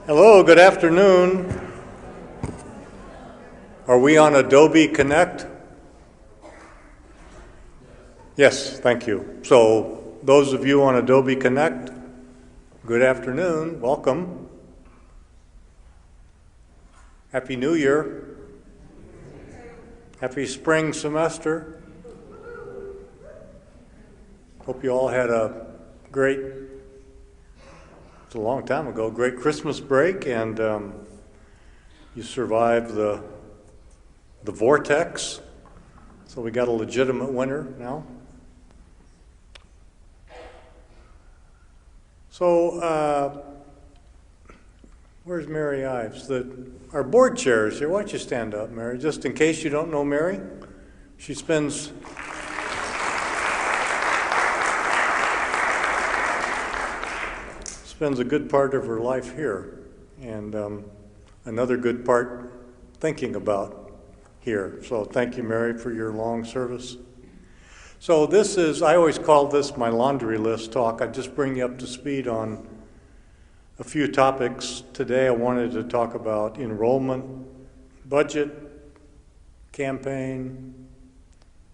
Hello, good afternoon. Are we on Adobe Connect? Yes, thank you. So those of you on Adobe Connect, good afternoon, welcome. Happy New Year. Happy spring semester. Hope you all had a great, it's a long time ago, great Christmas break, and you survived the vortex, so we got a legitimate winter now. So, where's Mary Ives? Our board chair is here. Why don't you stand up, Mary, just in case you don't know Mary. She spends a good part of her life here, and another good part thinking about here. So thank you, Mary, for your long service. So this is, I always call this my laundry list talk. I just bring you up to speed on a few topics. Today I wanted to talk about enrollment, budget, campaign,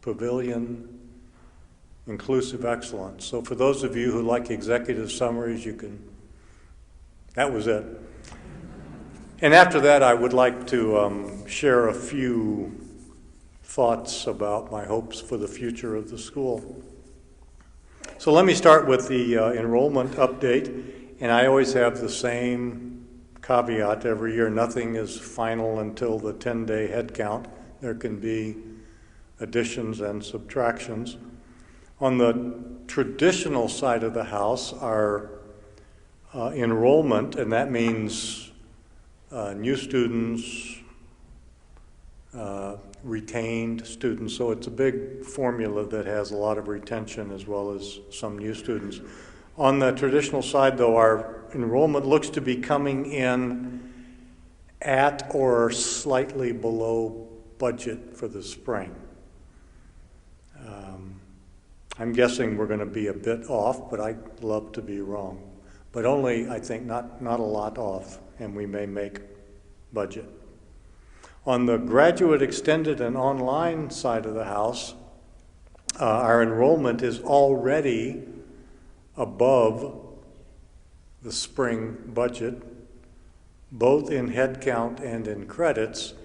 pavilion, inclusive excellence. So for those of you who like executive summaries, you can, that was it. And after that, I would like to share a few thoughts about my hopes for the future of the school. So let me start with the enrollment update. And I always have the same caveat every year. Nothing is final until the 10-day head count. There can be additions and subtractions. On the traditional side of the house, our enrollment, and that means new students, retained students. So it's a big formula that has a lot of retention as well as some new students. On the traditional side, though, our enrollment looks to be coming in at or slightly below budget for the spring. I'm guessing we're going to be a bit off, but I'd love to be wrong. But only, I think, not a lot off, and we may make budget. On the graduate extended and online side of the house, our enrollment is already above the spring budget, both in head count and in credits,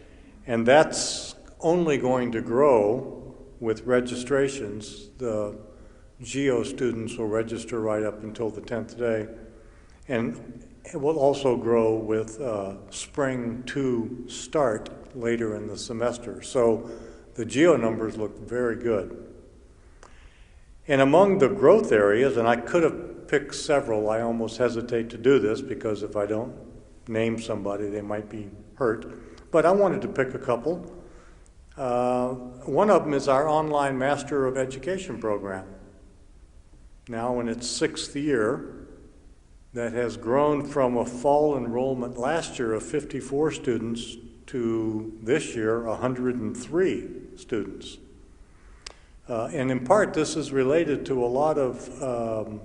and that's only going to grow with registrations. The GEO students will register right up until the 10th day, and it will also grow with spring 2 start later in the semester. So the GEO numbers look very good. And among the growth areas, and I could have picked several, I almost hesitate to do this because if I don't name somebody, they might be hurt. But I wanted to pick a couple. One of them is our online Master of Education program. Now in its 6th year, that has grown from a fall enrollment last year of 54 students to this year 103 students. And in part, this is related to a lot of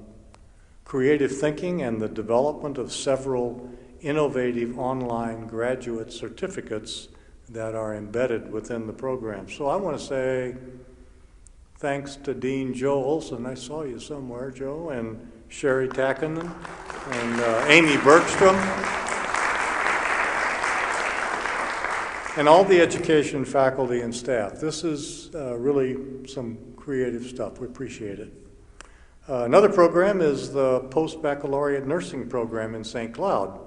creative thinking and the development of several innovative online graduate certificates that are embedded within the program. So I want to say thanks to Dean Joe Olson, I saw you somewhere, Joe, and Sherry Tackinen, and Amy Bergstrom, and all the education faculty and staff. This is really some creative stuff. We appreciate it. Another program is the post-baccalaureate nursing program in St. Cloud,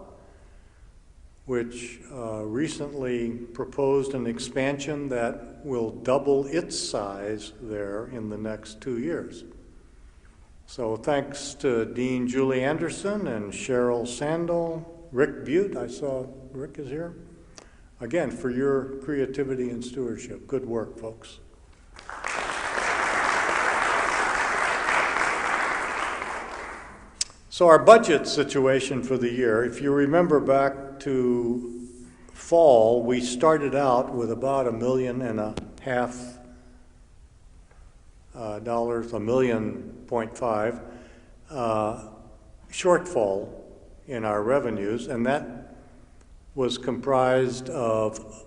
which recently proposed an expansion that will double its size there in the next 2 years. So thanks to Dean Julie Anderson and Cheryl Sandel, Rick Butte, I saw Rick is here, again, for your creativity and stewardship. Good work, folks. So our budget situation for the year, if you remember back to fall, we started out with about $1.5 million, $1.5 million shortfall in our revenues, and that was comprised of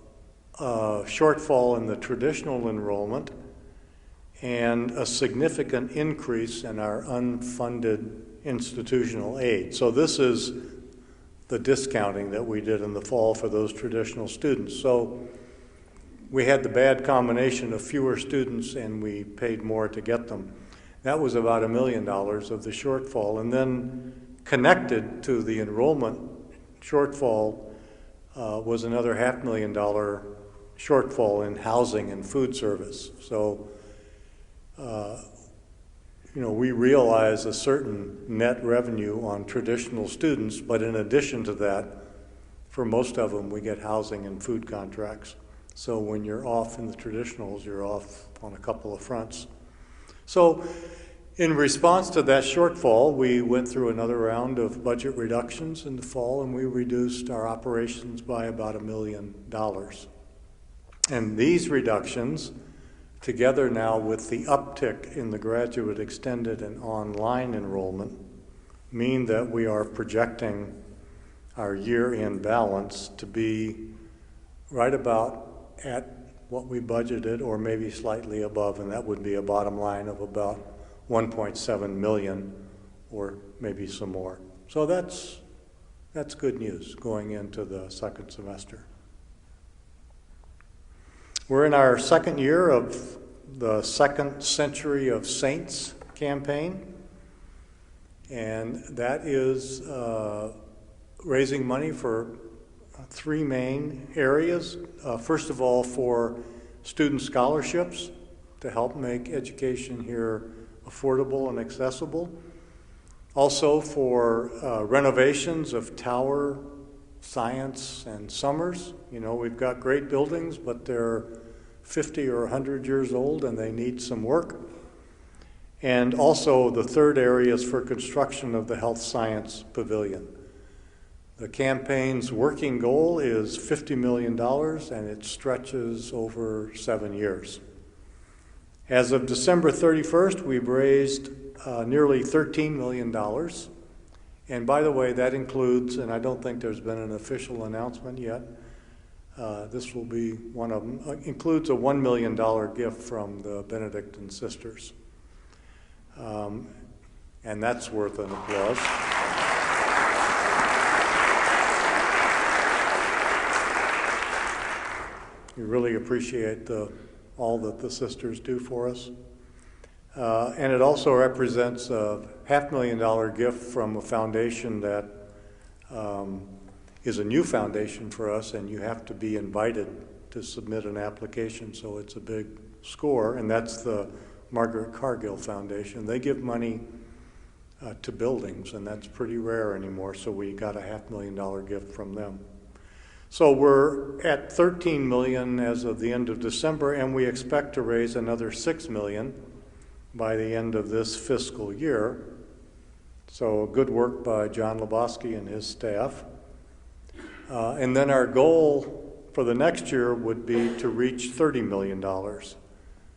a shortfall in the traditional enrollment and a significant increase in our unfunded institutional aid. So this is the discounting that we did in the fall for those traditional students. So we had the bad combination of fewer students and we paid more to get them. That was about $1 million of the shortfall. And then connected to the enrollment shortfall was another $500,000 shortfall in housing and food service. So, we realize a certain net revenue on traditional students, but in addition to that, for most of them, we get housing and food contracts. So when you're off in the traditionals, you're off on a couple of fronts. So in response to that shortfall, we went through another round of budget reductions in the fall, and we reduced our operations by about $1 million. And these reductions, together now with the uptick in the graduate extended and online enrollment, mean that we are projecting our year-end balance to be right about at what we budgeted, or maybe slightly above, and that would be a bottom line of about $1.7 million, or maybe some more. So that's good news going into the second semester. We're in our second year of the Second Century of Saints campaign, and that is raising money for three main areas. First of all, for student scholarships to help make education here affordable and accessible. Also for renovations of Tower, Science, and Summers. We've got great buildings, but they're 50 or 100 years old and they need some work. And also the third area is for construction of the Health Science Pavilion. The campaign's working goal is $50 million, and it stretches over 7 years. As of December 31st, we've raised nearly $13 million. And by the way, that includes, and I don't think there's been an official announcement yet, this will be one of them, includes a $1 million gift from the Benedictine sisters. And that's worth an applause. We really appreciate all that the sisters do for us. And it also represents a $500,000 gift from a foundation that is a new foundation for us, and you have to be invited to submit an application, so it's a big score, and that's the Margaret Cargill Foundation. They give money to buildings, and that's pretty rare anymore, so we got a $500,000 gift from them. So we're at $13 million as of the end of December, and we expect to raise another $6 million by the end of this fiscal year. So good work by John Lebowski and his staff. And then our goal for the next year would be to reach $30 million.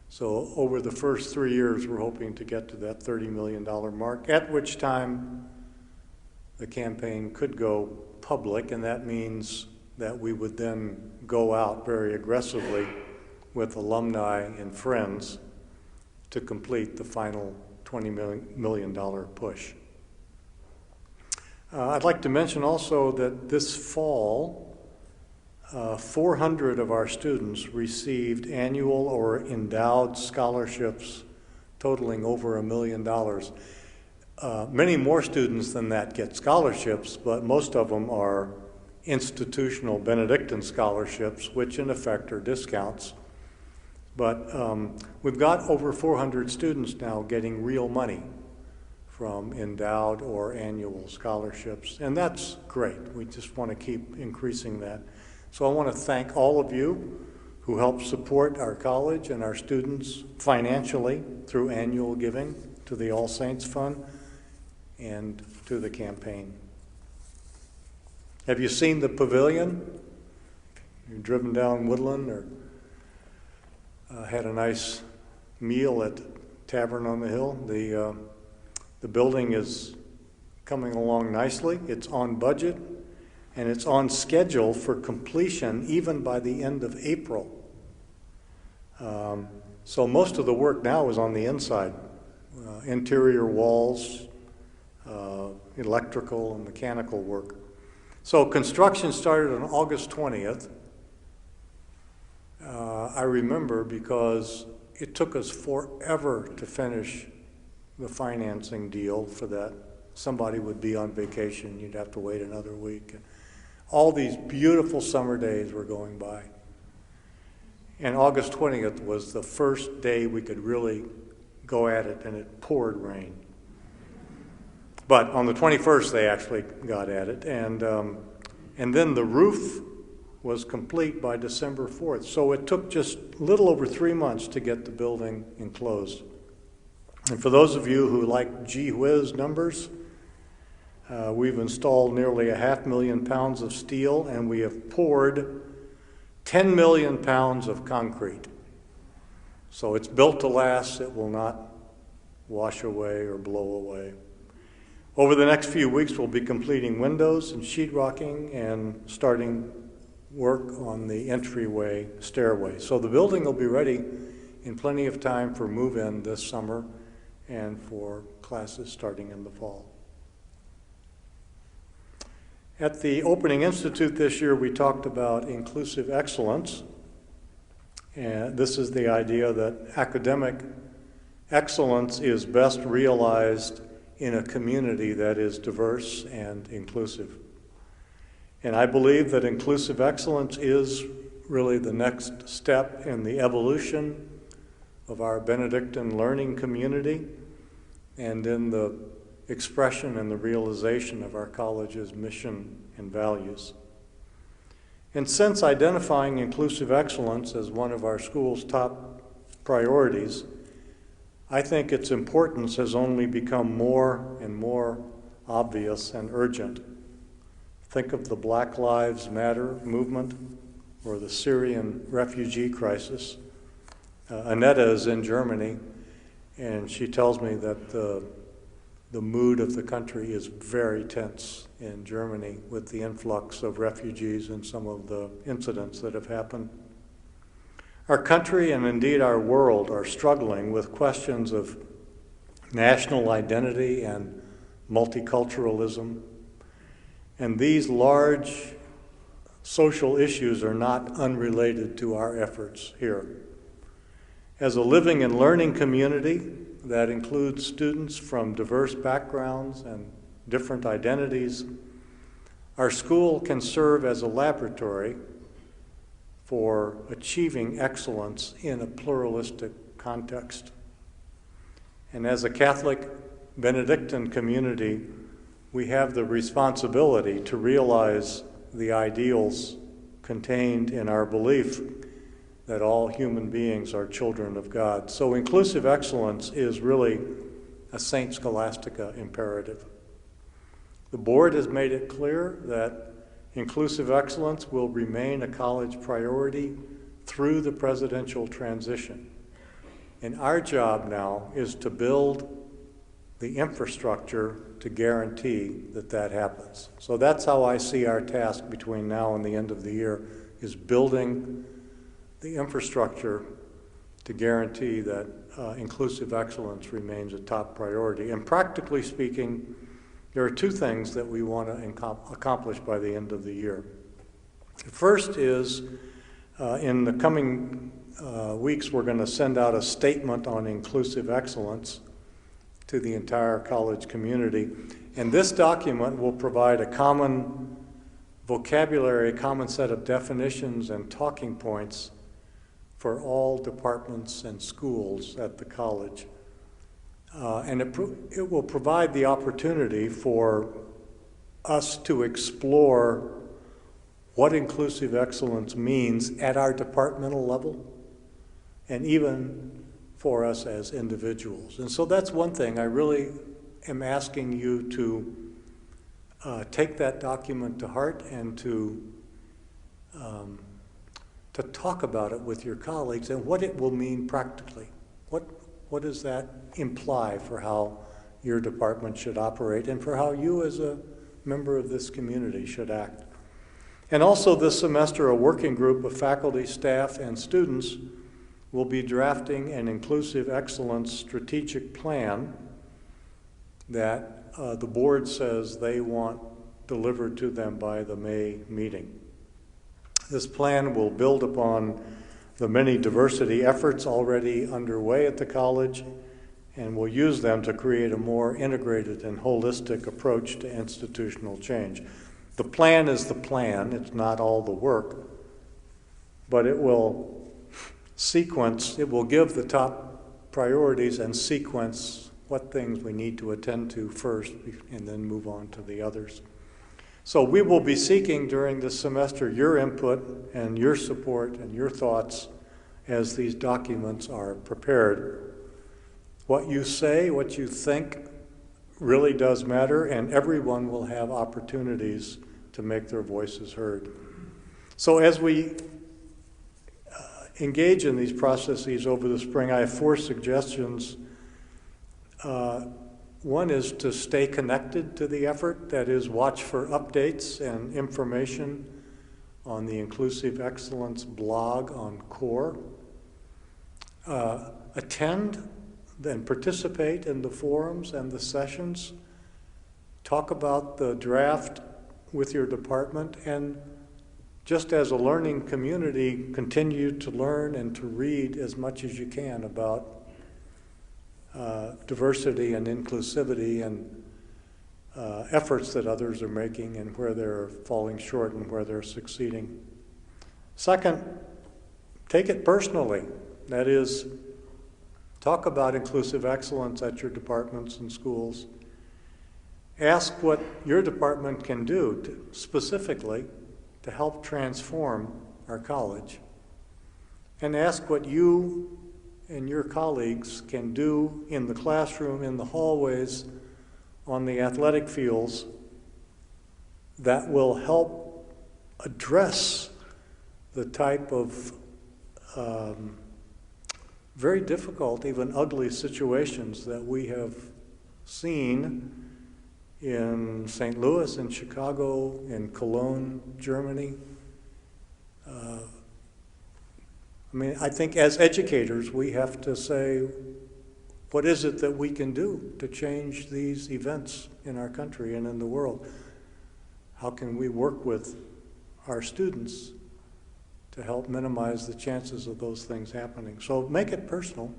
So over the first 3 years, we're hoping to get to that $30 million mark, at which time the campaign could go public, and that means that we would then go out very aggressively with alumni and friends to complete the final $20 million push. I'd like to mention also that this fall, 400 of our students received annual or endowed scholarships totaling over $1 million. Many more students than that get scholarships, but most of them are institutional Benedictine scholarships, which in effect are discounts. But we've got over 400 students now getting real money from endowed or annual scholarships, and that's great. We just want to keep increasing that. So I want to thank all of you who help support our college and our students financially through annual giving to the All Saints Fund and to the campaign. Have you seen the pavilion? You've driven down Woodland or had a nice meal at Tavern on the Hill? The building is coming along nicely. It's on budget, and it's on schedule for completion even by the end of April. So most of the work now is on the inside, interior walls, electrical and mechanical work. So construction started on August 20th. I remember because it took us forever to finish the financing deal for that. Somebody would be on vacation, you'd have to wait another week. All these beautiful summer days were going by. And August 20th was the first day we could really go at it, and it poured rain. But on the 21st, they actually got at it, and then the roof was complete by December 4th. So it took just a little over 3 months to get the building enclosed. And for those of you who like gee whiz numbers, we've installed nearly 500,000 pounds of steel, and we have poured 10 million pounds of concrete. So it's built to last. It will not wash away or blow away. Over the next few weeks, we'll be completing windows and sheetrocking and starting work on the entryway stairway. So the building will be ready in plenty of time for move-in this summer and for classes starting in the fall. At the Opening Institute this year, we talked about inclusive excellence. And this is the idea that academic excellence is best realized in a community that is diverse and inclusive. And I believe that inclusive excellence is really the next step in the evolution of our Benedictine learning community and in the expression and the realization of our college's mission and values. And since identifying inclusive excellence as one of our school's top priorities, I think its importance has only become more and more obvious and urgent. Think of the Black Lives Matter movement or the Syrian refugee crisis. Annetta is in Germany, and she tells me that the mood of the country is very tense in Germany with the influx of refugees and some of the incidents that have happened. Our country and indeed our world are struggling with questions of national identity and multiculturalism. And these large social issues are not unrelated to our efforts here. As a living and learning community that includes students from diverse backgrounds and different identities, our school can serve as a laboratory for achieving excellence in a pluralistic context. And as a Catholic Benedictine community, we have the responsibility to realize the ideals contained in our belief that all human beings are children of God. So inclusive excellence is really a St. Scholastica imperative. The board has made it clear that inclusive excellence will remain a college priority through the presidential transition. And our job now is to build the infrastructure to guarantee that that happens. So that's how I see our task between now and the end of the year, is building the infrastructure to guarantee that inclusive excellence remains a top priority. And practically speaking, there are two things that we want to accomplish by the end of the year. The first is, in the coming weeks, we're going to send out a statement on inclusive excellence to the entire college community. And this document will provide a common vocabulary, a common set of definitions and talking points for all departments and schools at the college. And it will provide the opportunity for us to explore what inclusive excellence means at our departmental level and even for us as individuals. And so that's one thing. I really am asking you to take that document to heart and to talk about it with your colleagues and what it will mean practically. What does that imply for how your department should operate and for how you as a member of this community should act. And also this semester, a working group of faculty, staff, and students will be drafting an inclusive excellence strategic plan that the board says they want delivered to them by the May meeting. This plan will build upon the many diversity efforts already underway at the college and will use them to create a more integrated and holistic approach to institutional change. The plan is the plan, it's not all the work, but it will sequence, it will give the top priorities and sequence what things we need to attend to first and then move on to the others. So we will be seeking during this semester your input and your support and your thoughts as these documents are prepared. What you say, what you think really does matter, and everyone will have opportunities to make their voices heard. So as we engage in these processes over the spring, I have 4 suggestions. One is to stay connected to the effort, that is, watch for updates and information on the Inclusive Excellence blog on CORE. Attend and participate in the forums and the sessions. Talk about the draft with your department, and just as a learning community, continue to learn and to read as much as you can about diversity and inclusivity and efforts that others are making and where they're falling short and where they're succeeding. Second, take it personally. That is, talk about inclusive excellence at your departments and schools. Ask what your department can do specifically to help transform our college. And ask what you and your colleagues can do in the classroom, in the hallways, on the athletic fields that will help address the type of very difficult, even ugly situations that we have seen in St. Louis, in Chicago, in Cologne, Germany. I think as educators, we have to say, what is it that we can do to change these events in our country and in the world? How can we work with our students to help minimize the chances of those things happening? So make it personal.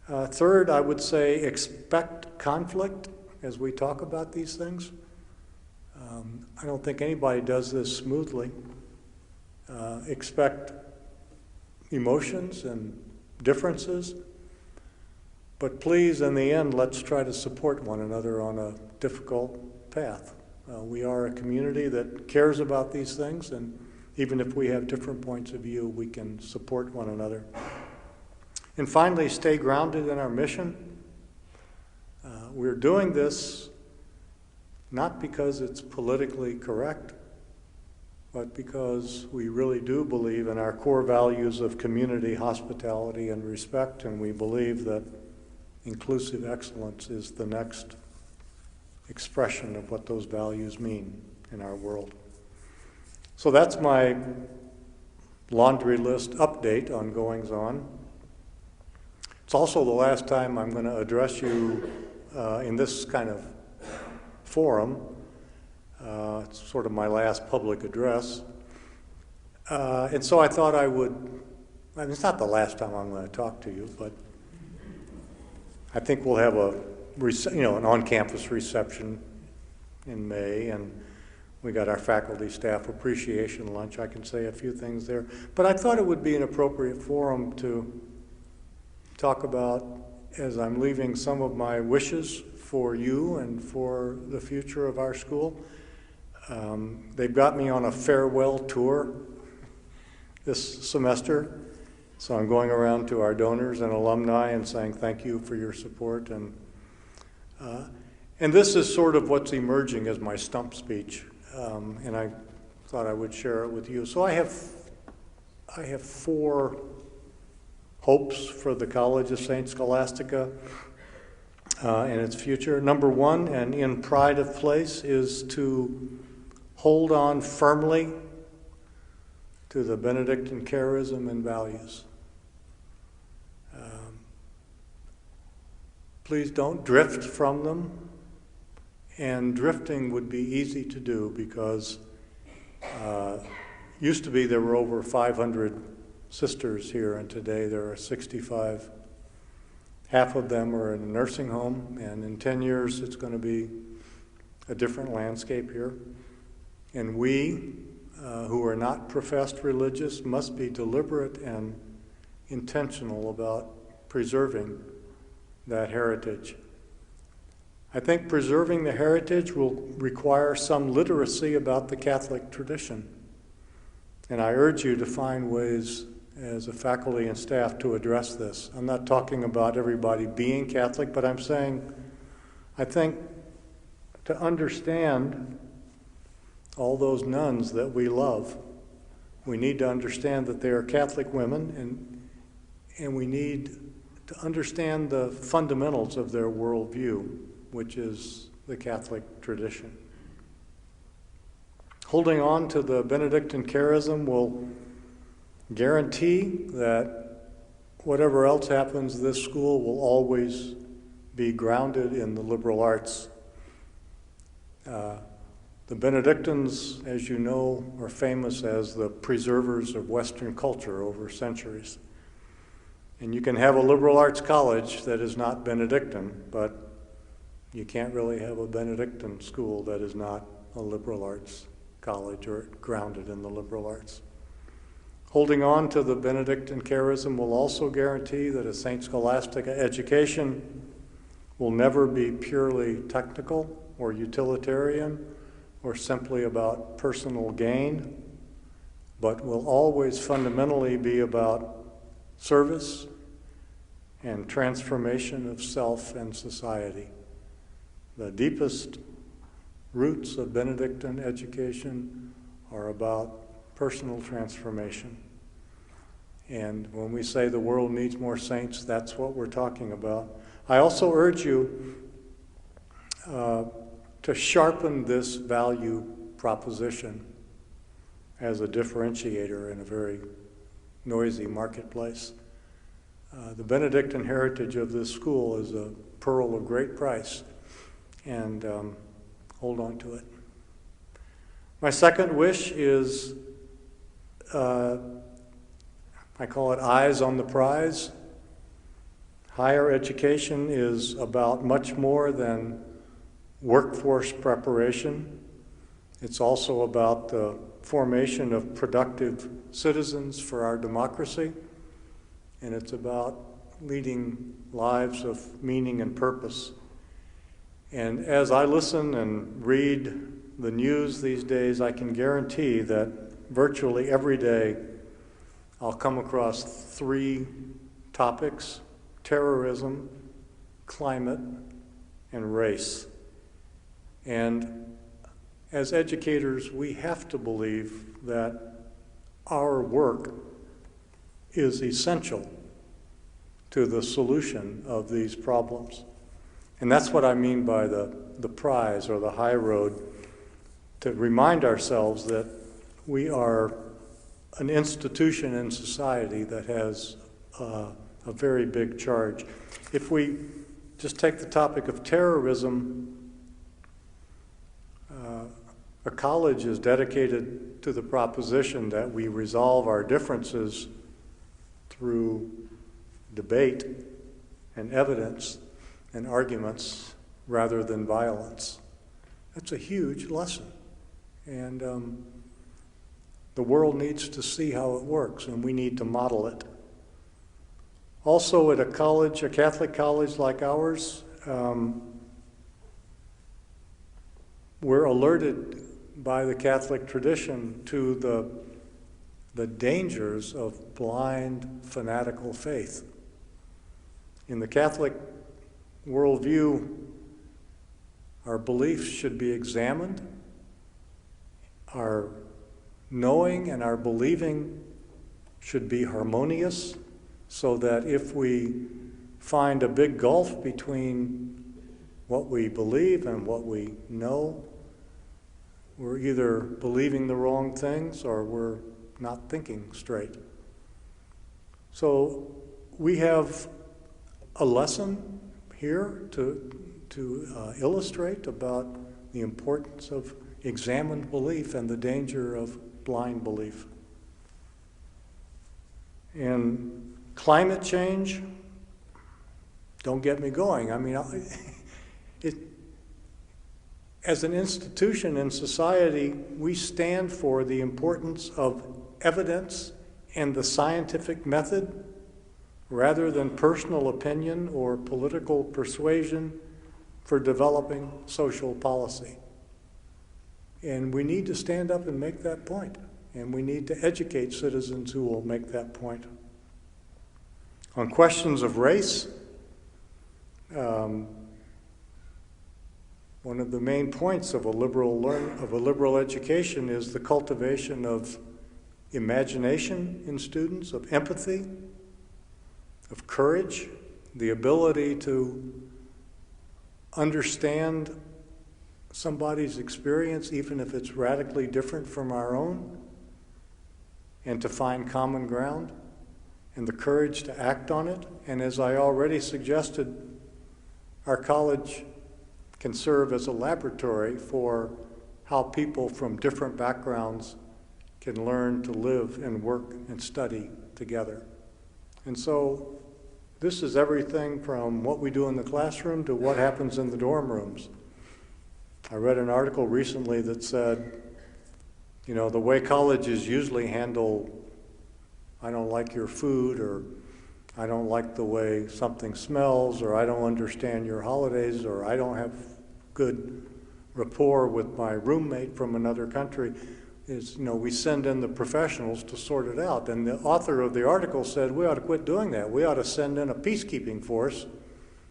Third, I would say expect conflict as we talk about these things. I don't think anybody does this smoothly. Expect emotions and differences, but please, in the end, let's try to support one another on a difficult path. We are a community that cares about these things, and even if we have different points of view, we can support one another. And finally, stay grounded in our mission. We're doing this not because it's politically correct, but because we really do believe in our core values of community, hospitality, and respect, and we believe that inclusive excellence is the next expression of what those values mean in our world. So that's my laundry list update on goings-on. It's also the last time I'm going to address you in this kind of forum. It's sort of my last public address. And so I thought it's not the last time I'm going to talk to you, but I think we'll have an on-campus reception in May, and we got our faculty staff appreciation lunch. I can say a few things there. But I thought it would be an appropriate forum to talk about, as I'm leaving, some of my wishes for you and for the future of our school. They've got me on a farewell tour this semester, so I'm going around to our donors and alumni and saying thank you for your support. And this is sort of what's emerging as my stump speech, and I thought I would share it with you. So I have 4 hopes for the College of St. Scholastica. and its future. Number one, and in pride of place, is to hold on firmly to the Benedictine charism and values. Please don't drift from them. And drifting would be easy to do because used to be there were over 500 sisters here, and today there are 65. Half of them are in a nursing home, and in 10 years it's going to be a different landscape here. And we, who are not professed religious, must be deliberate and intentional about preserving that heritage. I think preserving the heritage will require some literacy about the Catholic tradition. And I urge you to find ways as a faculty and staff to address this. I'm not talking about everybody being Catholic, but I'm saying, I think to understand all those nuns that we love, we need to understand that they are Catholic women, and we need to understand the fundamentals of their worldview, which is the Catholic tradition. Holding on to the Benedictine charism will guarantee that whatever else happens, this school will always be grounded in the liberal arts. The Benedictines, as you know, are famous as the preservers of Western culture over centuries. And you can have a liberal arts college that is not Benedictine, but you can't really have a Benedictine school that is not a liberal arts college or grounded in the liberal arts. Holding on to the Benedictine charism will also guarantee that a St. Scholastica education will never be purely technical or utilitarian or simply about personal gain, but will always fundamentally be about service and transformation of self and society. The deepest roots of Benedictine education are about personal transformation. And when we say the world needs more saints, that's what we're talking about. I also urge you to sharpen this value proposition as a differentiator in a very noisy marketplace. The Benedictine heritage of this school is a pearl of great price, and hold on to it. My second wish is, I call it eyes on the prize. Higher education is about much more than workforce preparation. It's also about the formation of productive citizens for our democracy, and it's about leading lives of meaning and purpose. And as I listen and read the news these days, I can guarantee that virtually every day I'll come across three topics: terrorism, climate, and race. And as educators, we have to believe that our work is essential to the solution of these problems. And that's what I mean by the prize or the high road, to remind ourselves that we are an institution in society that has a very big charge. If we just take the topic of terrorism, a college is dedicated to the proposition that we resolve our differences through debate and evidence and arguments rather than violence. That's a huge lesson. And the world needs to see how it works, and we need to model it. Also, at a college, a Catholic college like ours, we're alerted by the Catholic tradition to the dangers of blind, fanatical faith. In the Catholic worldview, our beliefs should be examined. Our knowing and our believing should be harmonious, so that if we find a big gulf between what we believe and what we know, we're either believing the wrong things or we're not thinking straight. So we have a lesson here to illustrate about the importance of examined belief and the danger of blind belief. And climate change, don't get me going. I mean, as an institution in society, we stand for the importance of evidence and the scientific method rather than personal opinion or political persuasion for developing social policy. And we need to stand up and make that point. And we need to educate citizens who will make that point. On questions of race, one of the main points of a liberal education is the cultivation of imagination in students, of empathy, of courage, the ability to understand somebody's experience, even if it's radically different from our own, and to find common ground, and the courage to act on it. And as I already suggested, our college can serve as a laboratory for how people from different backgrounds can learn to live and work and study together. And so this is everything from what we do in the classroom to what happens in the dorm rooms. I read an article recently that said, you know, the way colleges usually handle, I don't like your food, or I don't like the way something smells, or I don't understand your holidays, or I don't have good rapport with my roommate from another country, is, you know, we send in the professionals to sort it out. And the author of the article said we ought to quit doing that. We ought to send in a peacekeeping force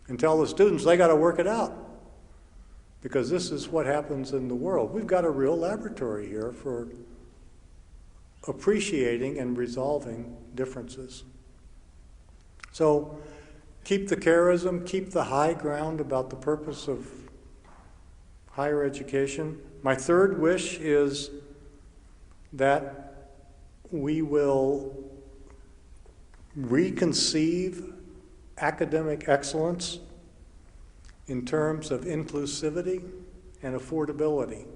and tell the students they got to work it out, because this is what happens in the world. We've got a real laboratory here for appreciating and resolving differences. So keep the charism, keep the high ground about the purpose of higher education. My third wish is that we will reconceive academic excellence in terms of inclusivity and affordability,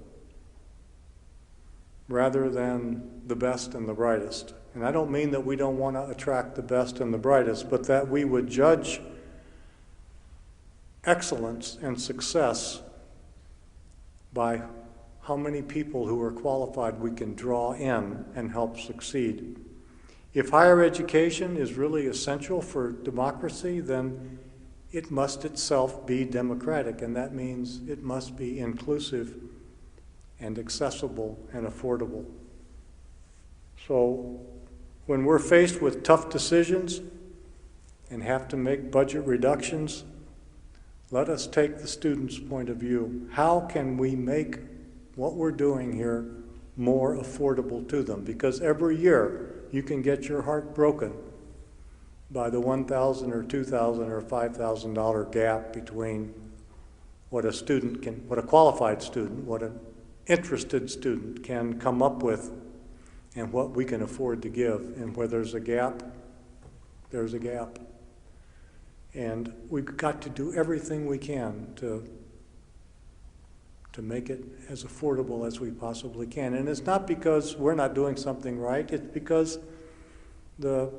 rather than the best and the brightest. And I don't mean that we don't want to attract the best and the brightest, but that we would judge excellence and success by how many people who are qualified we can draw in and help succeed. If higher education is really essential for democracy, then it must itself be democratic, and that means it must be inclusive and accessible and affordable. So when we're faced with tough decisions and have to make budget reductions, let us take the student's point of view. How can we make what we're doing here more affordable to them? Because every year you can get your heart broken by the $1,000 or $2,000 or $5,000 gap between what a qualified student, what an interested student can come up with and what we can afford to give. And where there's a gap, there's a gap. And we've got to do everything we can to make it as affordable as we possibly can. And it's not because we're not doing something right, it's because the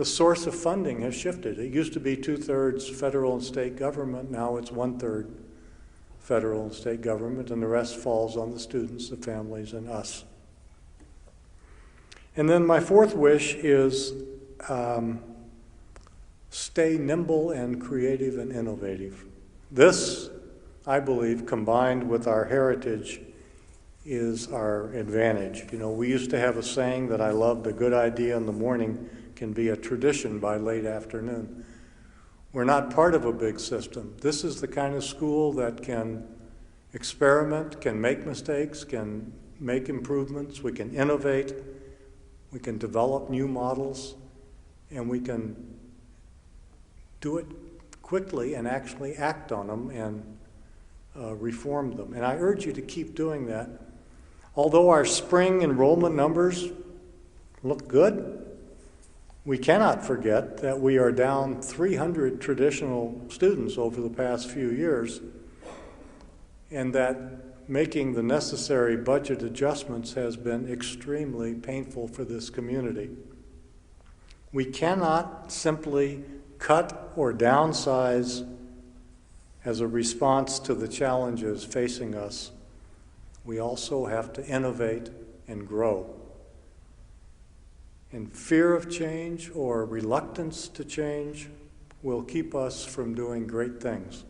source of funding has shifted. It used to be 2/3 federal and state government, now it's 1/3 federal and state government, and the rest falls on the students, the families, and us. And then my fourth wish is stay nimble and creative and innovative. This, I believe, combined with our heritage, is our advantage. You know, we used to have a saying that I loved: a good idea in the morning can be a tradition by late afternoon. We're not part of a big system. This is the kind of school that can experiment, can make mistakes, can make improvements, we can innovate, we can develop new models, and we can do it quickly and actually act on them and reform them. And I urge you to keep doing that. Although our spring enrollment numbers look good, we cannot forget that we are down 300 traditional students over the past few years, and that making the necessary budget adjustments has been extremely painful for this community. We cannot simply cut or downsize as a response to the challenges facing us. We also have to innovate and grow. And fear of change or reluctance to change will keep us from doing great things.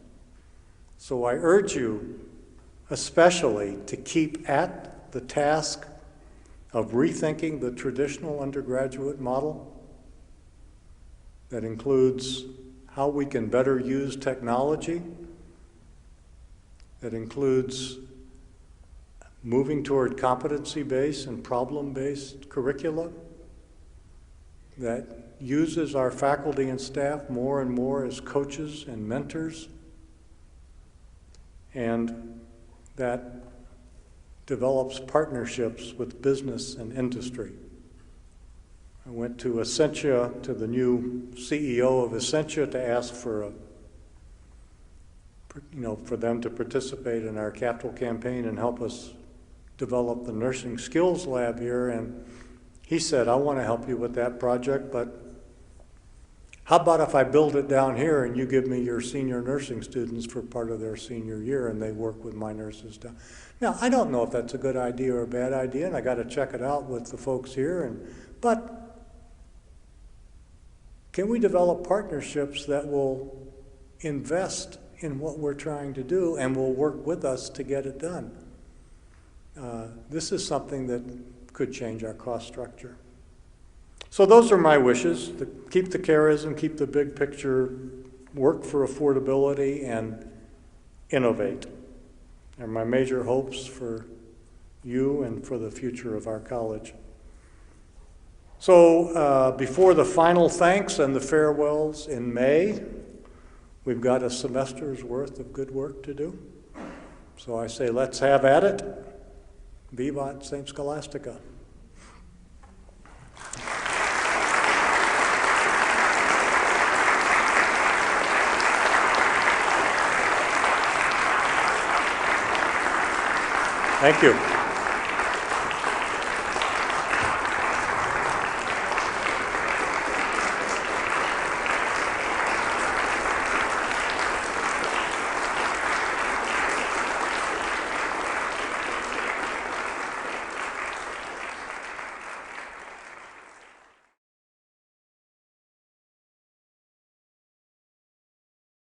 So I urge you especially to keep at the task of rethinking the traditional undergraduate model. That includes how we can better use technology. That includes moving toward competency-based and problem-based curricula. That uses our faculty and staff more and more as coaches and mentors, and that develops partnerships with business and industry. I went to Essentia, to the new CEO of Essentia, to ask for for them to participate in our capital campaign and help us develop the nursing skills lab here, and he said, I want to help you with that project, but how about if I build it down here and you give me your senior nursing students for part of their senior year and they work with my nurses down. Now, I don't know if that's a good idea or a bad idea, and I got to check it out with the folks here, but can we develop partnerships that will invest in what we're trying to do and will work with us to get it done? This is something that could change our cost structure. So those are my wishes: to keep the charism, keep the big picture, work for affordability, and innovate. They're my major hopes for you and for the future of our college. So before the final thanks and the farewells in May, we've got a semester's worth of good work to do. So I say, let's have at it. Vivat St. Scholastica. Thank you.